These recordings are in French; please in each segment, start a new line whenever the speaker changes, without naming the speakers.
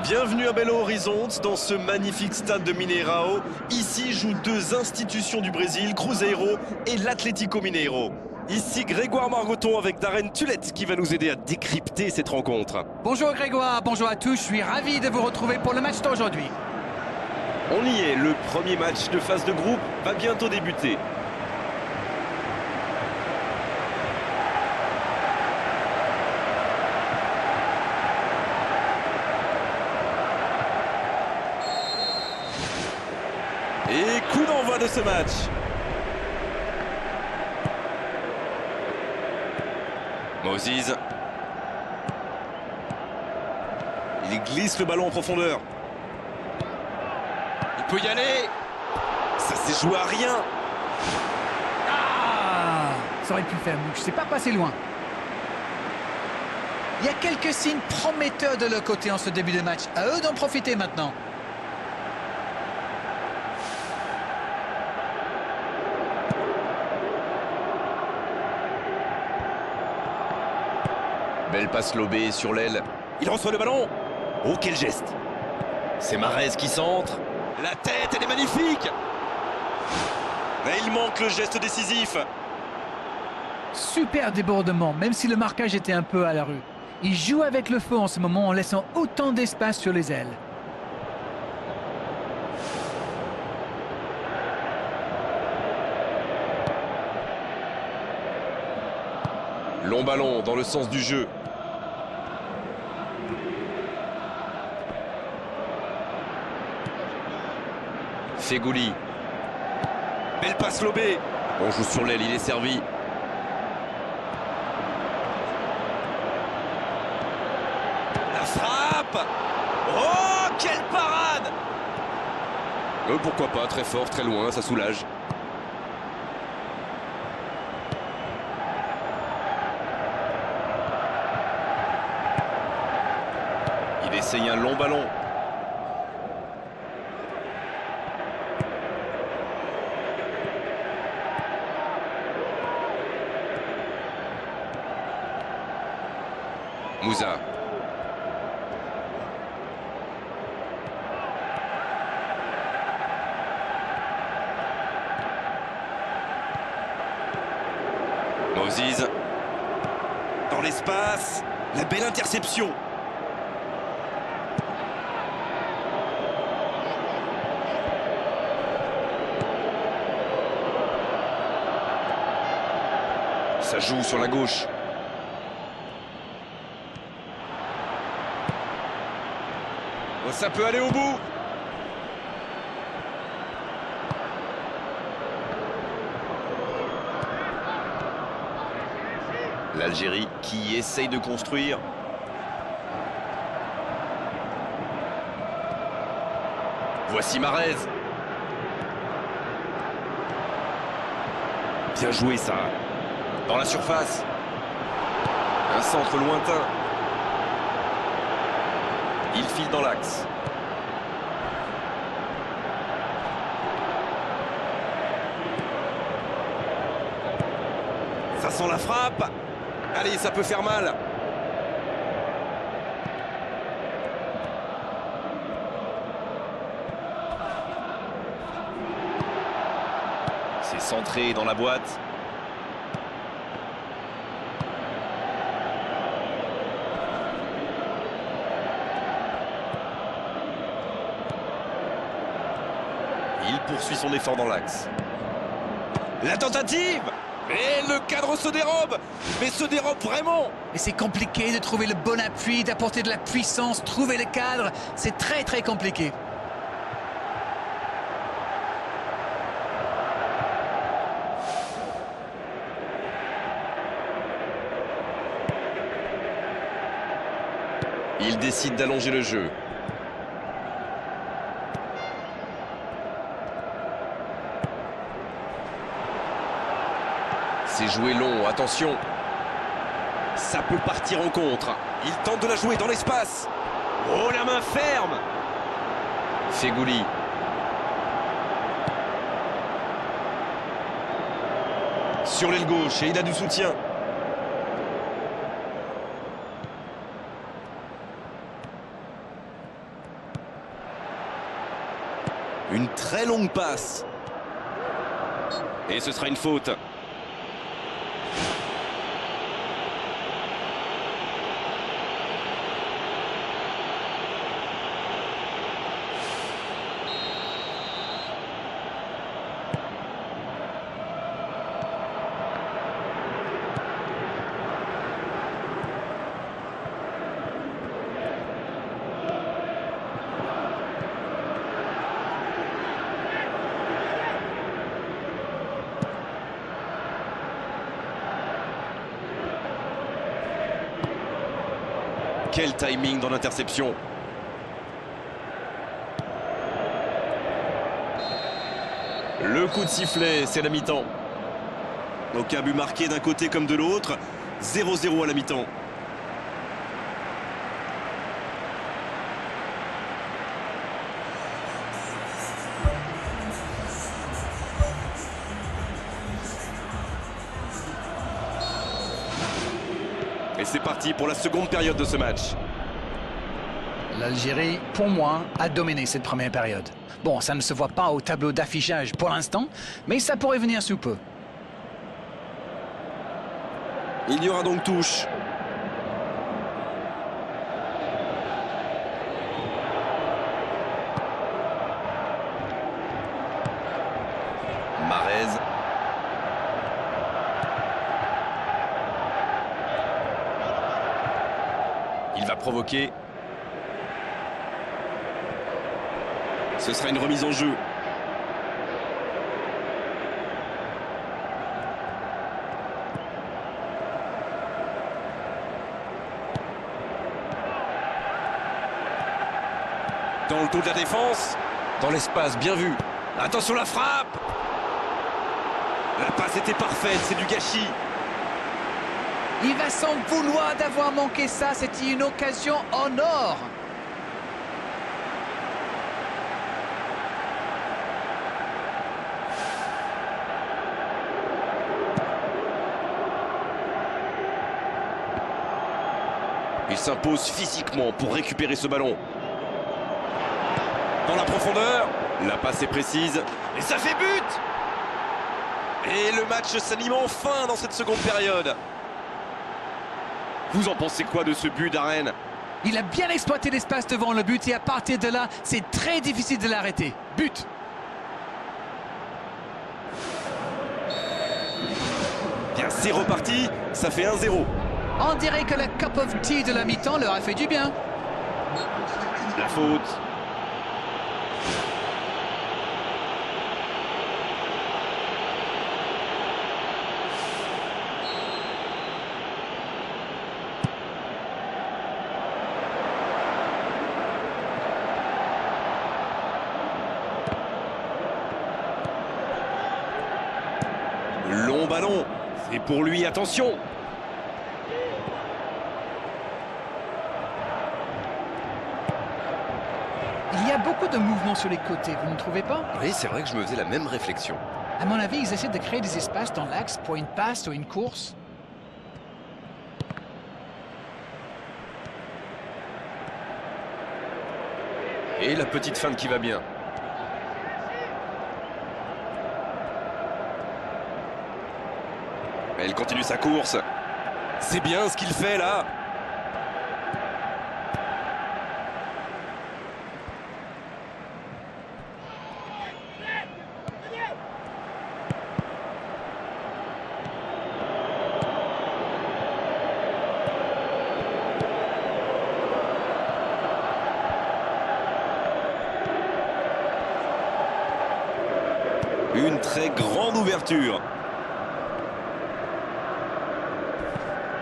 Bienvenue à Belo Horizonte, dans ce magnifique stade de Mineirão. Ici jouent deux institutions du Brésil, Cruzeiro et l'Atlético Mineiro. Ici Grégoire Margoton avec Darren Tulette qui va nous aider à décrypter cette rencontre.
Bonjour Grégoire, bonjour à tous, je suis ravi de vous retrouver pour le match d'aujourd'hui.
On y est, le premier match de phase de groupe va bientôt débuter. Et coup d'envoi de ce match. Moses. Il glisse le ballon en profondeur. Il peut y aller. Ça s'est joué à rien.
Ah, ça aurait pu faire mouche, c'est pas passé loin. Il y a quelques signes prometteurs de leur côté en ce début de match. À eux d'en profiter maintenant.
Belle passe lobée sur l'aile. Il reçoit le ballon. Oh, quel geste. C'est Mahrez qui centre. La tête, elle est magnifique. Mais il manque le geste décisif.
Super débordement, même si le marquage était un peu à la rue. Il joue avec le feu en ce moment en laissant autant d'espace sur les ailes.
Long ballon dans le sens du jeu. Fegouli. Belle passe lobée. On joue sur l'aile, il est servi. La frappe. Oh, quelle parade. Pourquoi pas, très fort, très loin, ça soulage. Il essaye un long ballon. Moussa. Moses. Dans l'espace. La belle interception. Ça joue sur la gauche. Oh, ça peut aller au bout. L'Algérie qui essaye de construire. Voici Mahrez. Bien joué ça. Dans la surface. Un centre lointain. Il file dans l'axe. Ça sent la frappe. Allez, ça peut faire mal. C'est centré dans la boîte. Il poursuit son effort dans l'axe. La tentative! Et le cadre se dérobe! Mais se dérobe vraiment!
Et c'est compliqué de trouver le bon appui, d'apporter de la puissance, trouver le cadre. C'est très très compliqué.
Il décide d'allonger le jeu. C'est joué long, attention. Ça peut partir en contre. Il tente de la jouer dans l'espace. Oh, la main ferme. Fegouli. Sur l'aile gauche et il a du soutien. Une très longue passe. Et ce sera une faute. Quel timing dans l'interception. Le coup de sifflet, c'est la mi-temps. Aucun but marqué d'un côté comme de l'autre. 0-0 à la mi-temps. Et c'est parti pour la seconde période de ce match.
L'Algérie, pour moi, a dominé cette première période. Bon, ça ne se voit pas au tableau d'affichage pour l'instant, mais ça pourrait venir sous peu.
Il y aura donc touche. Mahrez. Il va provoquer. Ce sera une remise en jeu. Dans le dos de la défense. Dans l'espace, bien vu. Attention la frappe. La passe était parfaite, c'est du gâchis.
Il va s'en vouloir d'avoir manqué ça, c'était une occasion en or.
Il s'impose physiquement pour récupérer ce ballon. Dans la profondeur, la passe est précise. Et ça fait but! Et le match s'anime enfin dans cette seconde période. Vous en pensez quoi de ce but d'Arène?
Il a bien exploité l'espace devant le but et à partir de là, c'est très difficile de l'arrêter. But!
Bien, c'est reparti, ça fait 1-0.
On dirait que la cup of tea de la mi-temps leur a fait du bien.
La faute. Long ballon, c'est pour lui, attention.
Il y a beaucoup de mouvements sur les côtés, vous ne trouvez pas?
Oui, c'est vrai que je me faisais la même réflexion.
À mon avis, ils essaient de créer des espaces dans l'axe pour une passe ou une course.
Et la petite feinte qui va bien. Elle continue sa course. C'est bien ce qu'il fait là. Une très grande ouverture.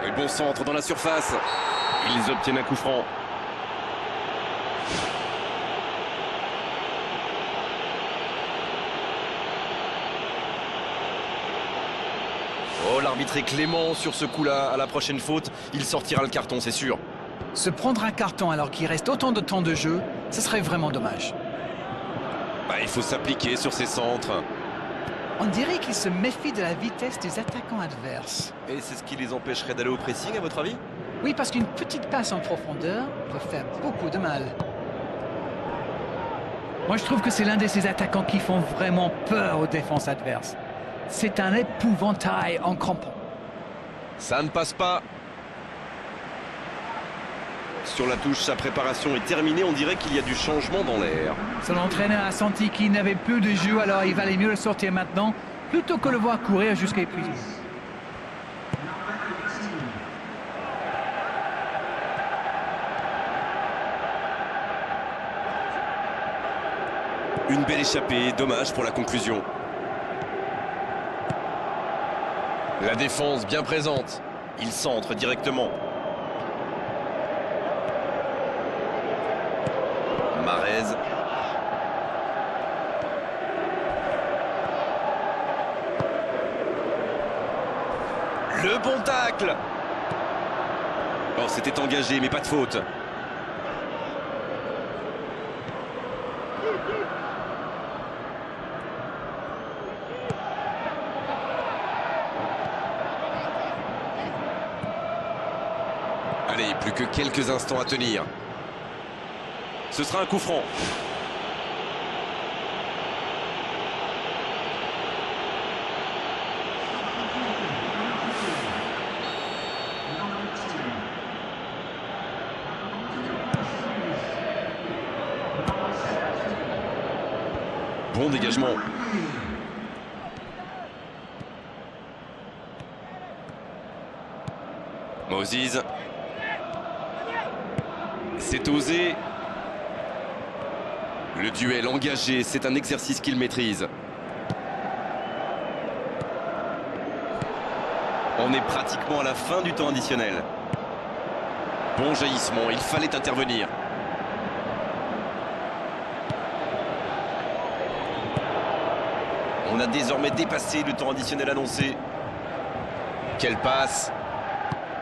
Et bon centre dans la surface. Ils obtiennent un coup franc. Oh, l'arbitre est clément sur ce coup-là. À la prochaine faute, il sortira le carton, c'est sûr.
Se prendre un carton alors qu'il reste autant de temps de jeu, ce serait vraiment dommage.
Bah, il faut s'appliquer sur ces centres.
On dirait qu'ils se méfient de la vitesse des attaquants adverses.
Et c'est ce qui les empêcherait d'aller au pressing, à votre avis?
Oui, parce qu'une petite passe en profondeur peut faire beaucoup de mal. Moi, je trouve que c'est l'un de ces attaquants qui font vraiment peur aux défenses adverses. C'est un épouvantail en crampons.
Ça ne passe pas. Sur la touche, sa préparation est terminée. On dirait qu'il y a du changement dans l'air.
Son entraîneur a senti qu'il n'avait plus de jeu, alors il valait mieux le sortir maintenant, plutôt que le voir courir jusqu'à épuisement.
Une belle échappée, dommage pour la conclusion. La défense bien présente. Il centre directement. Marez. Le bon tacle. Oh, c'était engagé, mais pas de faute. Allez, plus que quelques instants à tenir. Ce sera un coup franc. Bon dégagement. Moses. C'est osé. Le duel engagé, c'est un exercice qu'il maîtrise. On est pratiquement à la fin du temps additionnel. Bon jaillissement, il fallait intervenir. On a désormais dépassé le temps additionnel annoncé. Quelle passe!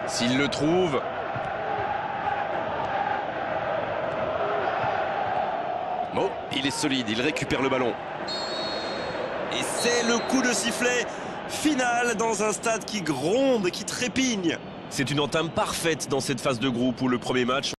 S'il le trouve. Bon, il est solide, il récupère le ballon. Et c'est le coup de sifflet final dans un stade qui gronde, qui trépigne. C'est une entame parfaite dans cette phase de groupe où le premier match